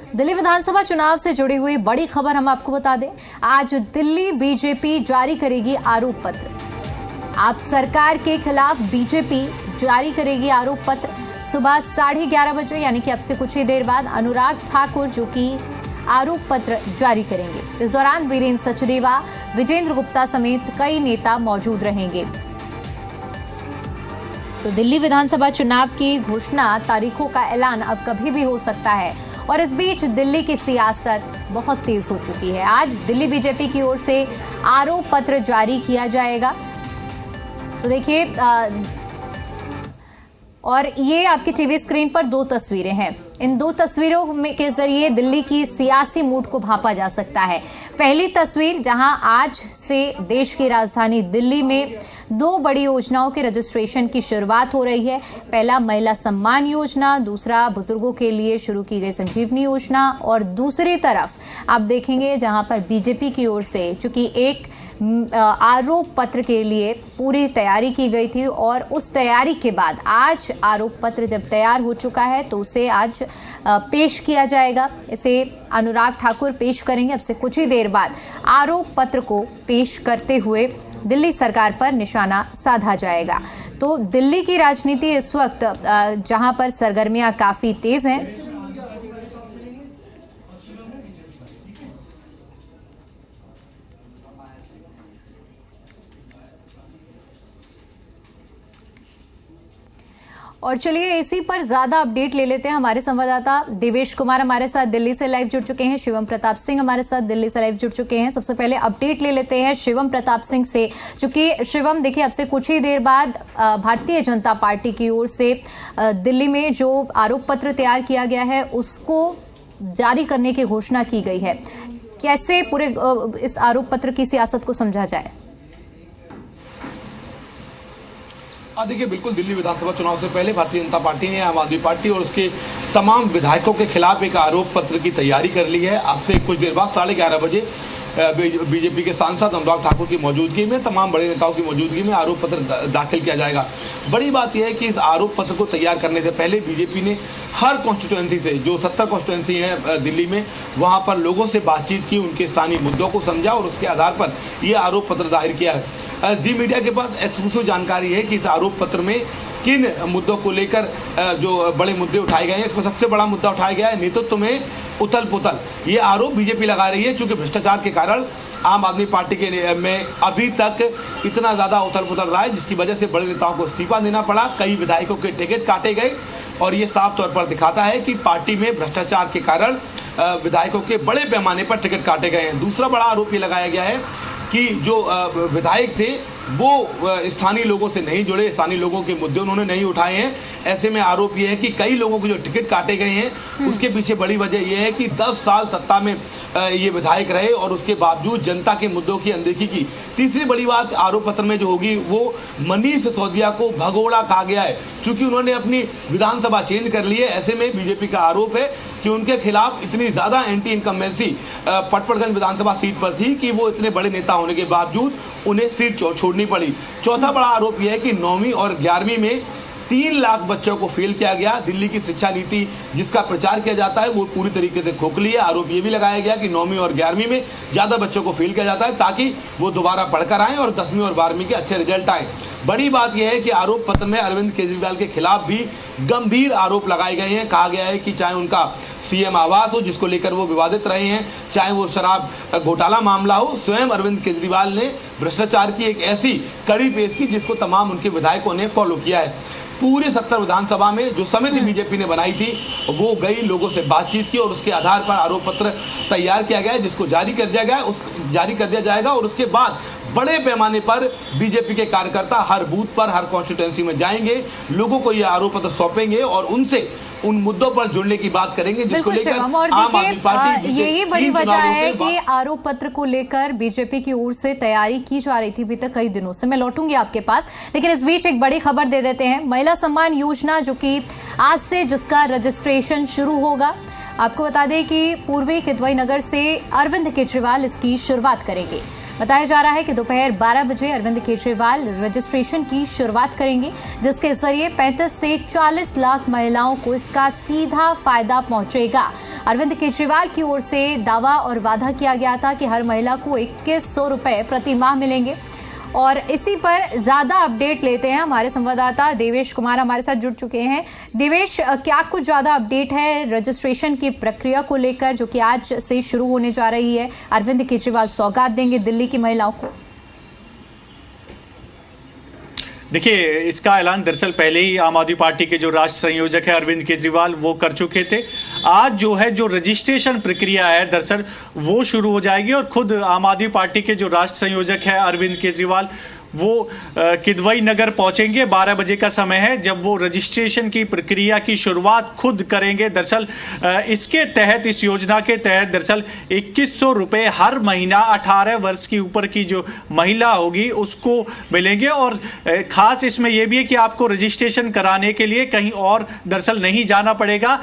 दिल्ली विधानसभा चुनाव से जुड़ी हुई बड़ी खबर हम आपको बता दें। आज दिल्ली बीजेपी जारी करेगी आरोप पत्र। आप सरकार के खिलाफ बीजेपी जारी करेगी आरोप पत्र। सुबह 11:30 बजे यानी कि अब से कुछ ही देर बाद अनुराग ठाकुर जो कि आरोप पत्र जारी करेंगे। इस दौरान वीरेंद्र सचदेवा, विजेंद्र गुप्ता समेत कई नेता मौजूद रहेंगे। तो दिल्ली विधानसभा चुनाव की घोषणा तारीखों का ऐलान अब कभी भी हो सकता है और इस बीच दिल्ली की सियासत बहुत तेज हो चुकी है। आज दिल्ली बीजेपी की ओर से आरोप पत्र जारी किया जाएगा। तो देखिए और ये आपकी टीवी स्क्रीन पर दो तस्वीरें हैं। इन दो तस्वीरों के जरिए दिल्ली की सियासी मूड को भांपा जा सकता है। पहली तस्वीर जहां आज से देश की राजधानी दिल्ली में दो बड़ी योजनाओं के रजिस्ट्रेशन की शुरुआत हो रही है। पहला महिला सम्मान योजना, दूसरा बुजुर्गों के लिए शुरू की गई संजीवनी योजना। और दूसरी तरफ आप देखेंगे जहां पर बीजेपी की ओर से चूंकि एक आरोप पत्र के लिए पूरी तैयारी की गई थी और उस तैयारी के बाद आज आरोप पत्र जब तैयार हो चुका है तो उसे आज पेश किया जाएगा। इसे अनुराग ठाकुर पेश करेंगे। अब से कुछ ही देर बाद आरोप पत्र को पेश करते हुए दिल्ली सरकार पर निशाना साधा जाएगा। तो दिल्ली की राजनीति इस वक्त जहां पर सरगर्मियां काफी तेज हैं। और चलिए इसी पर ज्यादा अपडेट ले लेते हैं। हमारे संवाददाता देवेश कुमार हमारे साथ दिल्ली से लाइव जुड़ चुके हैं। शिवम प्रताप सिंह हमारे साथ दिल्ली से लाइव जुड़ चुके हैं। सबसे पहले अपडेट ले लेते हैं शिवम प्रताप सिंह से, क्योंकि शिवम देखिए अब से कुछ ही देर बाद भारतीय जनता पार्टी की ओर से दिल्ली में जो आरोप पत्र तैयार किया गया है उसको जारी करने की घोषणा की गई है। कैसे पूरे इस आरोप पत्र की सियासत को समझा जाए? देखिए बिल्कुल, दिल्ली विधानसभा चुनाव से पहले भारतीय जनता पार्टी ने आम आदमी पार्टी और उसके तमाम विधायकों के खिलाफ एक आरोप पत्र की तैयारी कर ली है। अब से कुछ देर बाद 11:30 बजे बीजेपी के सांसद अनुराग ठाकुर की मौजूदगी में, तमाम बड़े नेताओं की मौजूदगी में आरोप पत्र दाखिल किया जाएगा। बड़ी बात यह है कि इस आरोप पत्र को तैयार करने से पहले बीजेपी ने हर कॉन्स्टिट्यूएंसी से, जो 70 कॉन्स्टिट्यूएंसी हैं दिल्ली में, वहाँ पर लोगों से बातचीत की, उनके स्थानीय मुद्दों को समझा और उसके आधार पर यह आरोप पत्र दाखिल किया है। जी मीडिया के पास एक्सक्लूसिव जानकारी है कि इस आरोप पत्र में किन मुद्दों को लेकर जो बड़े मुद्दे उठाए गए हैं। इसमें सबसे बड़ा मुद्दा उठाया गया है नेतृत्व में उथल पुथल। ये आरोप बीजेपी लगा रही है क्योंकि भ्रष्टाचार के कारण आम आदमी पार्टी के में अभी तक इतना ज़्यादा उथल पुथल रहा है जिसकी वजह से बड़े नेताओं को इस्तीफा देना पड़ा, कई विधायकों के टिकट काटे गए और ये साफ तौर पर दिखाता है कि पार्टी में भ्रष्टाचार के कारण विधायकों के बड़े पैमाने पर टिकट काटे गए हैं। दूसरा बड़ा आरोप ये लगाया गया है कि जो विधायक थे वो स्थानीय लोगों से नहीं जुड़े, स्थानीय लोगों के मुद्दे उन्होंने नहीं उठाए हैं। ऐसे में आरोप ये है कि कई लोगों के जो टिकट काटे गए हैं उसके पीछे बड़ी वजह यह है कि 10 साल सत्ता में ये विधायक रहे और उसके बावजूद जनता के मुद्दों की अनदेखी की। तीसरी बड़ी बात आरोप पत्र में जो होगी वो मनीष सिसोदिया को भगोड़ा कहा गया है क्योंकि उन्होंने अपनी विधानसभा चेंज कर ली है। ऐसे में बीजेपी का आरोप है कि उनके खिलाफ इतनी ज़्यादा एंटी इनकम्बेंसी पटपड़गंज विधानसभा सीट पर थी कि वो इतने बड़े नेता होने के बावजूद उन्हें सीट छोड़नी पड़ी। चौथा बड़ा आरोप यह है कि 9वीं और 11वीं में 3 लाख बच्चों को फेल किया गया। दिल्ली की शिक्षा नीति जिसका प्रचार किया जाता है वो पूरी तरीके से खोखली है। आरोप ये भी लगाया गया कि 9वीं और 11वीं में ज़्यादा बच्चों को फेल किया जाता है ताकि वो दोबारा पढ़कर आएँ और 10वीं और 12वीं के अच्छे रिजल्ट आए। बड़ी बात यह है कि आरोप पत्र में अरविंद केजरीवाल के खिलाफ भी गंभीर आरोप लगाए गए हैं। कहा गया है कि चाहे उनका सीएम आवास हो जिसको लेकर वो विवादित रहे हैं, चाहे वो शराब घोटाला मामला हो, स्वयं अरविंद केजरीवाल ने भ्रष्टाचार की एक ऐसी कड़ी पेश की जिसको तमाम उनके विधायकों ने फॉलो किया है। पूरे 70 विधानसभा में जो समिति बीजेपी ने बनाई थी वो गई, लोगों से बातचीत की और उसके आधार पर आरोप पत्र तैयार किया गया है जिसको जारी कर दिया जाएगा और उसके बाद बड़े पैमाने पर बीजेपी के कार्यकर्ता हर बूथ पर, हर कॉन्स्टिट्यूएंसी में जाएंगे, लोगों को ये आरोप पत्र सौंपेंगे और उनसे उन मुद्दों पर जुड़ने की बात करेंगे जिसको लेकर आम आदमी पार्टी यही बड़ी वजह है कि आरोप पत्र को लेकर बीजेपी की ओर से तैयारी की जा रही थी अभी तक कई दिनों से। मैं लौटूंगी आपके पास, लेकिन इस बीच एक बड़ी खबर दे देते हैं। महिला सम्मान योजना जो कि आज से जिसका रजिस्ट्रेशन शुरू होगा, आपको बता दें कि पूर्वी किदवई नगर से अरविंद केजरीवाल इसकी शुरुआत करेंगे। बताया जा रहा है कि दोपहर 12 बजे अरविंद केजरीवाल रजिस्ट्रेशन की शुरुआत करेंगे, जिसके जरिए 35 से 40 लाख महिलाओं को इसका सीधा फायदा पहुंचेगा। अरविंद केजरीवाल की ओर से दावा और वादा किया गया था कि हर महिला को 2100 रुपए प्रति माह मिलेंगे। और इसी पर ज्यादा अपडेट लेते हैं, हमारे संवाददाता देवेश कुमार हमारे साथ जुड़ चुके हैं। देवेश, क्या कुछ ज्यादा अपडेट है रजिस्ट्रेशन की प्रक्रिया को लेकर, जो कि आज से शुरू होने जा रही है? अरविंद केजरीवाल सौगात देंगे दिल्ली की महिलाओं को। देखिए, इसका ऐलान दरअसल पहले ही आम आदमी पार्टी के जो राष्ट्र संयोजक है अरविंद केजरीवाल वो कर चुके थे। आज जो रजिस्ट्रेशन प्रक्रिया है दरअसल वो शुरू हो जाएगी और खुद आम आदमी पार्टी के जो राष्ट्र संयोजक है अरविंद केजरीवाल वो किदवई नगर पहुंचेंगे। 12 बजे का समय है जब वो रजिस्ट्रेशन की प्रक्रिया की शुरुआत खुद करेंगे। दरअसल इसके तहत, इस योजना के तहत दरअसल 2100 रुपये हर महीना 18 वर्ष की ऊपर की जो महिला होगी उसको मिलेंगे। और ख़ास इसमें यह भी है कि आपको रजिस्ट्रेशन कराने के लिए कहीं और दरअसल नहीं जाना पड़ेगा।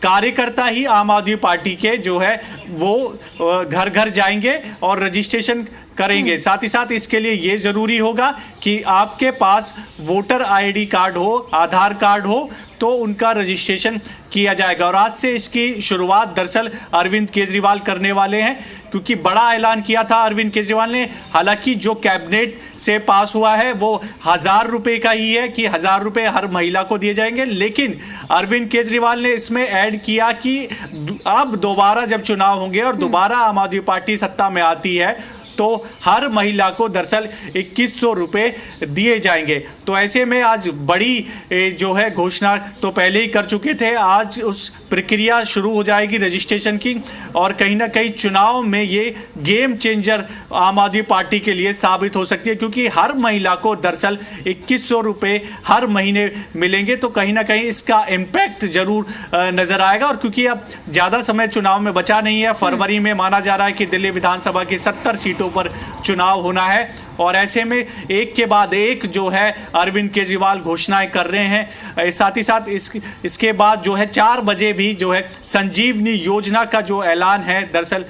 कार्यकर्ता ही आम आदमी पार्टी के जो है वो घर घर जाएंगे और रजिस्ट्रेशन करेंगे। साथ ही साथ इसके लिए ये जरूरी होगा कि आपके पास वोटर आईडी कार्ड हो, आधार कार्ड हो, तो उनका रजिस्ट्रेशन किया जाएगा। और आज से इसकी शुरुआत दरअसल अरविंद केजरीवाल करने वाले हैं, क्योंकि बड़ा ऐलान किया था अरविंद केजरीवाल ने। हालांकि जो कैबिनेट से पास हुआ है वो 1000 रुपये का ही है कि 1000 रुपये हर महिला को दिए जाएंगे, लेकिन अरविंद केजरीवाल ने इसमें ऐड किया कि अब दोबारा जब चुनाव होंगे और दोबारा आम आदमी पार्टी सत्ता में आती है तो हर महिला को दरअसल 2100 रुपये दिए जाएंगे। तो ऐसे में आज बड़ी जो है घोषणा तो पहले ही कर चुके थे, आज उस प्रक्रिया शुरू हो जाएगी रजिस्ट्रेशन की। और कहीं ना कहीं चुनाव में ये गेम चेंजर आम आदमी पार्टी के लिए साबित हो सकती है, क्योंकि हर महिला को दरअसल 2100 रुपये हर महीने मिलेंगे। तो कहीं ना कहीं इसका इम्पैक्ट जरूर नजर आएगा। और क्योंकि अब ज़्यादा समय चुनाव में बचा नहीं है, फरवरी में माना जा रहा है कि दिल्ली विधानसभा की 70 सीटों पर चुनाव होना है। और ऐसे में एक के बाद एक जो है अरविंद केजरीवाल घोषणाएं कर रहे हैं। साथ ही साथ इसके बाद जो है 4 बजे भी जो है संजीवनी योजना का जो ऐलान है, दरअसल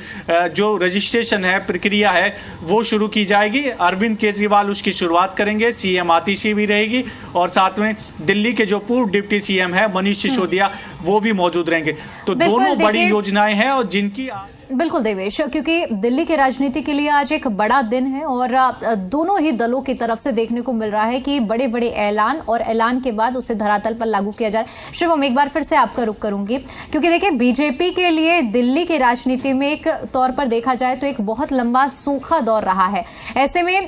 जो रजिस्ट्रेशन है, प्रक्रिया है, वो शुरू की जाएगी। अरविंद केजरीवाल उसकी शुरुआत करेंगे, सीएम आतिशी भी रहेगी और साथ में दिल्ली के जो पूर्व डिप्टी सीएम है मनीष सिसोदिया वो भी मौजूद रहेंगे। तो दोनों बड़ी योजनाएं हैं और जिनकी बिल्कुल देवेश, क्योंकि दिल्ली की राजनीति के लिए आज एक बड़ा दिन है और दोनों ही दलों की तरफ से देखने को मिल रहा है कि बड़े बड़े ऐलान और ऐलान के बाद उसे धरातल पर लागू किया जा रहा है। शिवम, एक बार फिर से आपका रुख करूंगी, क्योंकि देखिए बीजेपी के लिए दिल्ली की राजनीति में एक तौर पर देखा जाए तो एक बहुत लंबा सूखा दौर रहा है। ऐसे में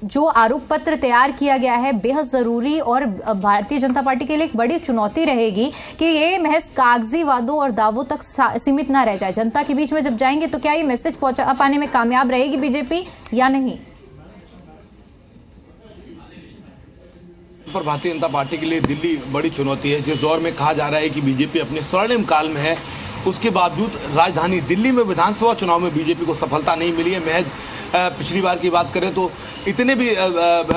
जो आरोप पत्र तैयार किया गया है बेहद जरूरी और भारतीय जनता पार्टी के लिए एक बड़ी चुनौती रहेगी कि ये महज कागजी वादों और दावों तक सीमित ना रह जाए। जनता के बीच में जब जाएंगे तो क्या ये मैसेज पहुंचा पाने में कामयाब रहेगी बीजेपी या नहीं? पर भारतीय जनता पार्टी के लिए दिल्ली बड़ी चुनौती है। जिस दौर में कहा जा रहा है कि बीजेपी अपने स्वर्णिम काल में है, उसके बावजूद राजधानी दिल्ली में विधानसभा चुनाव में बीजेपी को सफलता नहीं मिली है। महज पिछली बार की बात करें तो इतने भी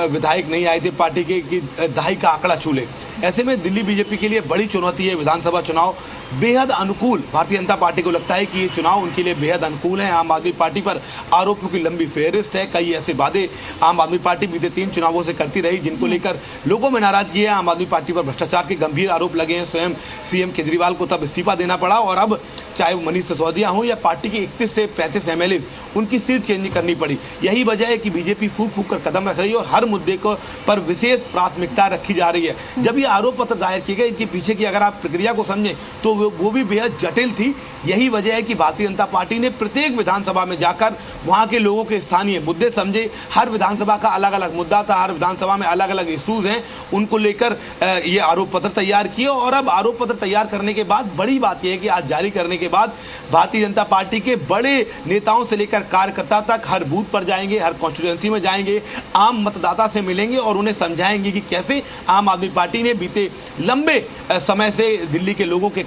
विधायक नहीं आए थे पार्टी के कि दहाई का आंकड़ा छू ले। ऐसे में दिल्ली बीजेपी के लिए बड़ी चुनौती है। विधानसभा चुनाव बेहद अनुकूल, भारतीय जनता पार्टी को लगता है कि ये चुनाव उनके लिए बेहद अनुकूल है। आम आदमी पार्टी पर आरोपों की लंबी फेहरिस्त है। कई ऐसे वादे आम आदमी पार्टी बीते 3 चुनावों से करती रही जिनको लेकर लोगों में नाराजगी है। आम आदमी पार्टी पर भ्रष्टाचार के गंभीर आरोप लगे हैं। स्वयं सीएम केजरीवाल को तब इस्तीफा देना पड़ा और अब चाहे वो मनीष सिसोदिया हो या पार्टी के 31 से 35 एमएलए, उनकी सीट चेंज करनी पड़ी। यही वजह है कि बीजेपी फूक फूक कर कदम रख रही है और हर मुद्दे को पर विशेष प्राथमिकता रखी जा रही है। जब ये आरोप पत्र दायर किए गए, इनके पीछे की अगर आप प्रक्रिया को समझें तो वो भी बेहद जटिल थी। यही वजह है कि भारतीय जनता पार्टी ने प्रत्येक विधानसभा में जाकर वहां के लोगों के स्थानीय मुद्दे समझे। हर विधानसभा का अलग अलग मुद्दा था, हर विधानसभा में अलग अलग इश्यूज हैं, उनको लेकर ये आरोप पत्र तैयार किए। और अब आरोप पत्र तैयार करने के बाद बड़ी बात यह है कि आज जारी करने के बाद भारतीय जनता पार्टी के बड़े नेताओं से लेकर कार्यकर्ता तक हर बूथ पर जाएंगे, हर कॉन्स्टिट्यूएंसी में जाएंगे, आम मतदाता से मिलेंगे और उन्हें समझाएंगे कि कैसे आम आदमी पार्टी ने बीते लंबे समय से दिल्ली के लोगों के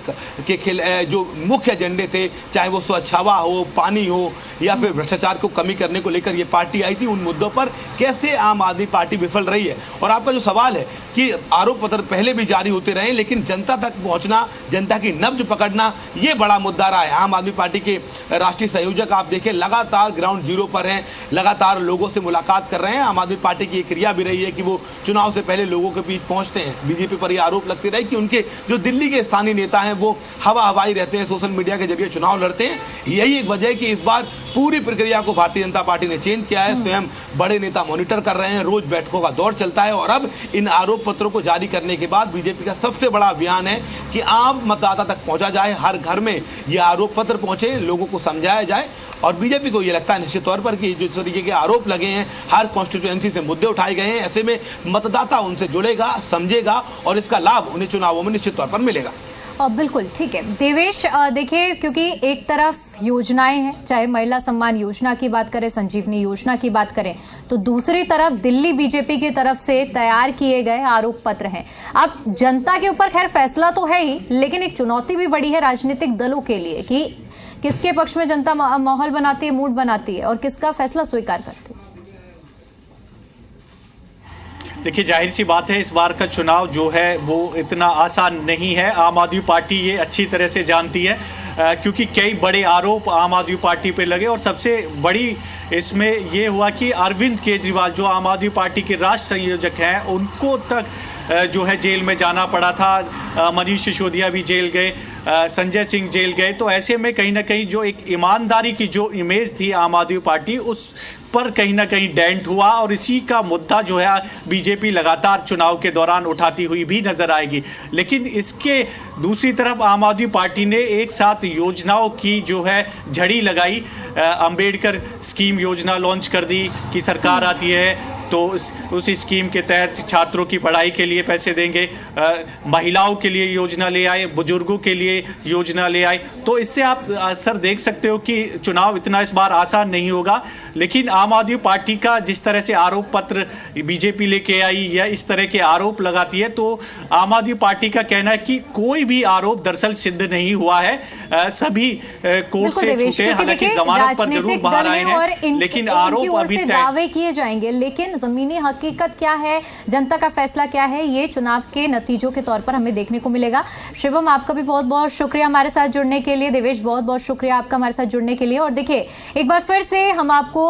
जो मुख्य एजेंडे थे, चाहे वो स्वच्छ हवा हो, पानी हो या फिर भ्रष्टाचार को कमी करने को लेकर ये पार्टी आई थी, उन मुद्दों पर कैसे आम आदमी पार्टी विफल रही है। और आपका जो सवाल है कि आरोप पत्र पहले भी जारी होते रहे लेकिन जनता तक पहुंचना, जनता की नब्ज पकड़ना, ये बड़ा मुद्दा रहा है। आम आदमी पार्टी के राष्ट्रीय संयोजक आप देखें लगातार ग्राउंड जीरो पर हैं, लगातार लोगों से मुलाकात कर रहे हैं। आम आदमी पार्टी की एक क्रिया भी रही है कि वो चुनाव से पहले लोगों के बीच पहुंचते हैं। बीजेपी पर यह आरोप लगते रहे कि उनके जो दिल्ली के स्थानीय नेता हैं वो हवाई रहते हैं, सोशल मीडिया के जरिए चुनाव लड़ते हैं। यही एक वजह है कि इस बार पूरी प्रक्रिया को भारतीय जनता पार्टी ने चेंज किया है। स्वयं बड़े नेता मॉनिटर कर रहे हैं, रोज बैठकों का दौर चलता है और अब इन आरोप पत्रों को जारी करने के बाद बीजेपी का सबसे बड़ा अभियान है कि आम मतदाता तक पहुंचा जाए, हर घर में ये आरोप पत्र पहुंचे, लोगों को समझाया जाए। और बीजेपी को ये लगता है निश्चित तौर पर कि जो इस तरीके के आरोप लगे हैं, हर कॉन्स्टिट्यूएंसी से मुद्दे उठाए गए हैं, ऐसे में मतदाता उनसे जुड़ेगा, समझेगा और इसका लाभ उन्हें चुनावों में निश्चित तौर पर मिलेगा। बिल्कुल ठीक है देवेश, देखिए क्योंकि एक तरफ योजनाएं हैं, चाहे महिला सम्मान योजना की बात करें, संजीवनी योजना की बात करें, तो दूसरी तरफ दिल्ली बीजेपी की तरफ से तैयार किए गए आरोप पत्र हैं। अब जनता के ऊपर खैर फैसला तो है ही, लेकिन एक चुनौती भी बड़ी है राजनीतिक दलों के लिए कि किसके पक्ष में जनता माहौल बनाती है, मूड बनाती है और किसका फैसला स्वीकार करती है। देखिए जाहिर सी बात है, इस बार का चुनाव जो है वो इतना आसान नहीं है। आम आदमी पार्टी ये अच्छी तरह से जानती है क्योंकि कई बड़े आरोप आम आदमी पार्टी पे लगे और सबसे बड़ी इसमें ये हुआ कि अरविंद केजरीवाल जो आम आदमी पार्टी के राष्ट्र संयोजक हैं, उनको तक जो है जेल में जाना पड़ा था। मनीष सिसोदिया भी जेल गए, संजय सिंह जेल गए। तो ऐसे में कहीं ना कहीं जो एक ईमानदारी की जो इमेज थी आम आदमी पार्टी, उस पर कहीं ना कहीं डेंट हुआ और इसी का मुद्दा जो है बीजेपी लगातार चुनाव के दौरान उठाती हुई भी नजर आएगी। लेकिन इसके दूसरी तरफ आम आदमी पार्टी ने एक साथ योजनाओं की जो है झड़ी लगाई। अंबेडकर स्कीम योजना लॉन्च कर दी कि सरकार आती है तो उस स्कीम के तहत छात्रों की पढ़ाई के लिए पैसे देंगे, महिलाओं के लिए योजना ले आए, बुजुर्गों के लिए योजना ले आए। तो इससे आप सर देख सकते हो कि चुनाव इतना इस बार आसान नहीं होगा। लेकिन आम आदमी पार्टी का जिस तरह से आरोप पत्र बीजेपी लेके आई या इस तरह के आरोप लगाती है, तो आम आदमी पार्टी का कहना है कि कोई भी आरोप दरअसल सिद्ध नहीं हुआ है, सभी कोर्ट से छूटे, हालांकि जमानत पर जरूर बाहर आए हैं, लेकिन आरोप अभी दावे किए जाएंगे। लेकिन जमीनी हकीकत क्या है, जनता का फैसला क्या है, ये चुनाव के नतीजों के तौर पर हमें देखने को मिलेगा। शिवम, आपका भी बहुत बहुत शुक्रिया हमारे साथ जुड़ने के लिए। देवेश, बहुत बहुत शुक्रिया आपका हमारे साथ जुड़ने के लिए। और देखिए एक बार फिर से हम आपको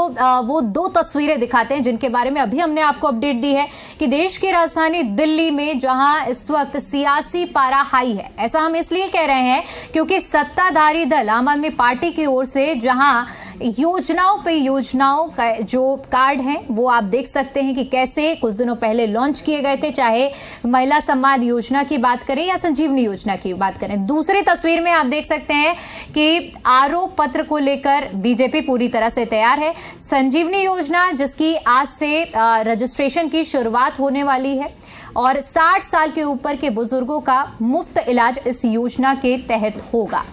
वो दो तस्वीरें दिखाते हैं जिनके बारे में अभी हमने आपको अपडेट दी है कि देश की राजधानी दिल्ली में जहां इस वक्त सियासी पारा हाई है। ऐसा हम इसलिए कह रहे हैं क्योंकि सत्ताधारी दल आम आदमी पार्टी की ओर से जहां योजनाओं पे योजनाओं का जो कार्ड हैं वो आप देख सकते हैं कि कैसे कुछ दिनों पहले लॉन्च किए गए थे, चाहे महिला सम्मान योजना की बात करें या संजीवनी योजना की बात करें। दूसरी तस्वीर में आप देख सकते हैं कि आरोप पत्र को लेकर बीजेपी पूरी तरह से तैयार है। संजीवनी योजना जिसकी आज से रजिस्ट्रेशन की शुरुआत होने वाली है और 60 साल के ऊपर के बुजुर्गों का मुफ्त इलाज इस योजना के तहत होगा।